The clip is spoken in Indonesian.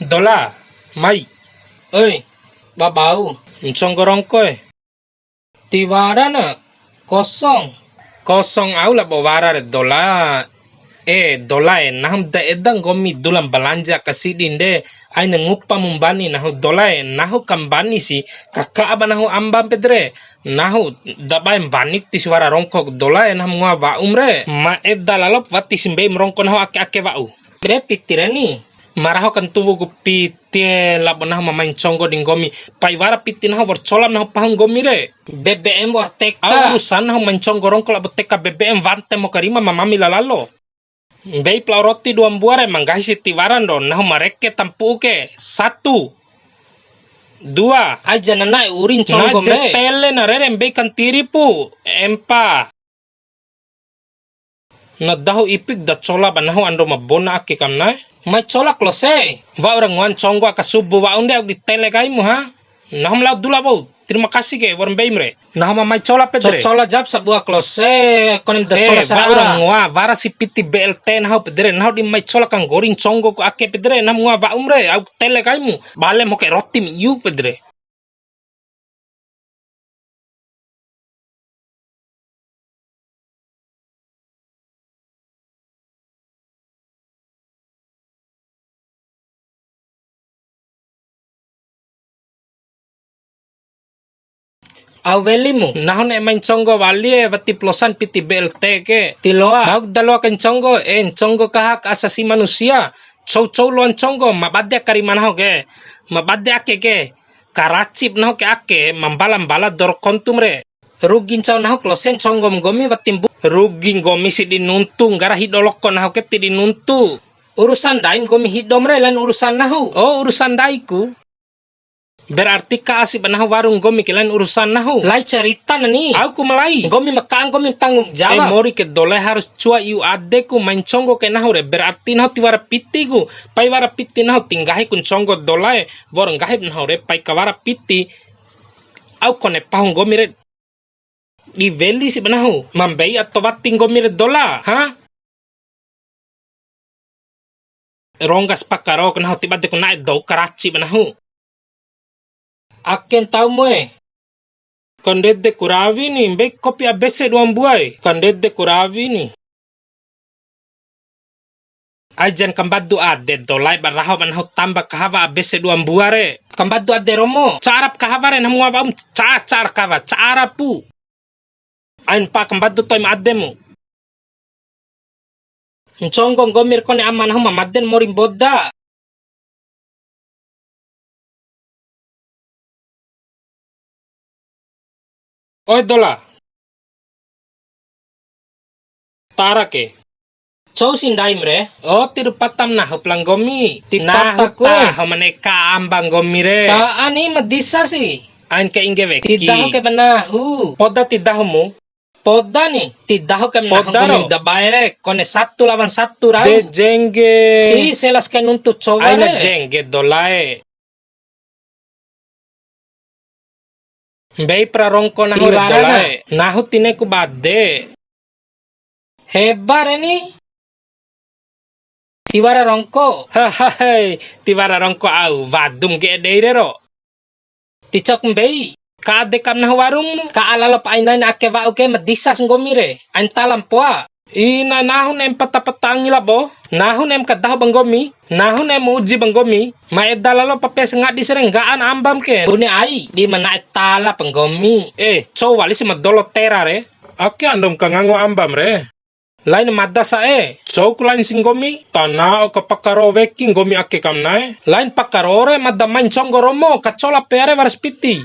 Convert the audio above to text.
Dola, mai, Ơi, bà bau, gorongkoy. tiwara na, kosong. Kosong au la bawara dola. Dola nahum da edang gomi dulam balanja kasidinde ay nangupa mumbani nahu dola nahu kambani si kakak aba nahu ambam pedre nahu dabay banik ti suara rongkok dola nahu ngwa va umre ma eddalalop wati simbe mrongko nahu ake vau. Be pitirani. Maraho kan tuvo gu piti labo nahu mamain chongo ding gomi paiwara piti nahu vorcolam nahu pahung gomi re. BBM war Au teka. urusan nahu main chongo rongko labo teka BBM vante mo karima mamami lalalo. Bei plau roti dua buare manggahi si tiwaran don nahu mareke tampu ke 1 2 Ay janana urin na chongo me. detele na rere bei kan tiripu empa na dahu ipik da chola ba nahu ando mabona ake kamna May cholak lose. wa orang wan chonggo aka subu wa unde di tele gai mu ha nahum lau dula bau terima kasih ke warm beimre nahum mai chola pedre Chola jab sabua klose. Konim da chola wa orang sara. ngwa vara si piti BLT nahu pedre nahu di mai chola kan goring chongo ko ake pedre nahum ngwa va umre au tele gai mu bale mo ke roti mi yu pedre. Awelimu. Nahon main chongo wali wati plosan piti BLT ke Tiloa. Nauk dalo kan chongo chongo kahak asasi manusia chow luan chongo mabade kari manaho ke mabade ake ke karacip naho ke ake mambalam bala dor kontum re Rugin caw nahok losen chongom gomi watimbu. ruging gomi si dinuntung gara hidolok ko naho ke ti dinuntu Urusan daim gomi hidom re lan urusan nahu. oh urusan daiku berarti ka asip naho warung gomi kelan urusan naho Lai cerita na ni. aku malai Gomi makaan gomi tanggung jawab. mori ke dole harus cua iu adeku main chongo ke nahu re berarti nahu tiwara piti ku pai wara piti nahu tinggahi kun chongo dole vorong gahib nahu re pai kawara piti au kone pahung gomi re di veli si nahu mambei atau wating gomi re dola ha ronggas pakaro ke nahu tiba de ku naik do karachi nahu Aken tau moe. kandede kuravi ni be kopi abese duam buai kandede kuravi ni ajan kambadu ade dolai baraho manahu tambah kahava abese duam buare Kambadu ade romo. carap kahava ren hamwa bam car kava carapu ain pa kambadu toy ademu Nchongom gomir kone aman huma madden morim bodda. oi dola tara ke Chow sindaim re. oh tiru patam nah huplang gomi Tipata ko. homane ka ambang gomi re Ta ani madisa si. ain ke inge veki Tidaho ke banahu. poda tidahumu Podda ni. Tidaho ke Podda menahong ro. gomim da bayre. Kone 1 lawan 1 rau. de jenge Ti selas ke nuntut coba aina re. jenge dolae Bei prarongko nahu re Tiwara dolae nahu tine ku bade Hebar ini. Tiwara rongko. hei tiwara rongko au vadum ge deire ro Ticok mbei. ka ade kam nahu warung Kaalala pa ainay na ake vau ke madisas ngomire. Ain talam poa. ina nahun em patapatangi labo nahun em kadaho banggomi nahun em uji banggomi maedalalo papes nga di serenggaan ambam ke Bune ai. Di mana tala penggomi. cow wali si madolo tera re ake andom kangango ambam re lain madasa cow kulain singgomi tanao kapakaro weki gomi ake kamnae lain pakarore madamain chongo romo kacola pere waras piti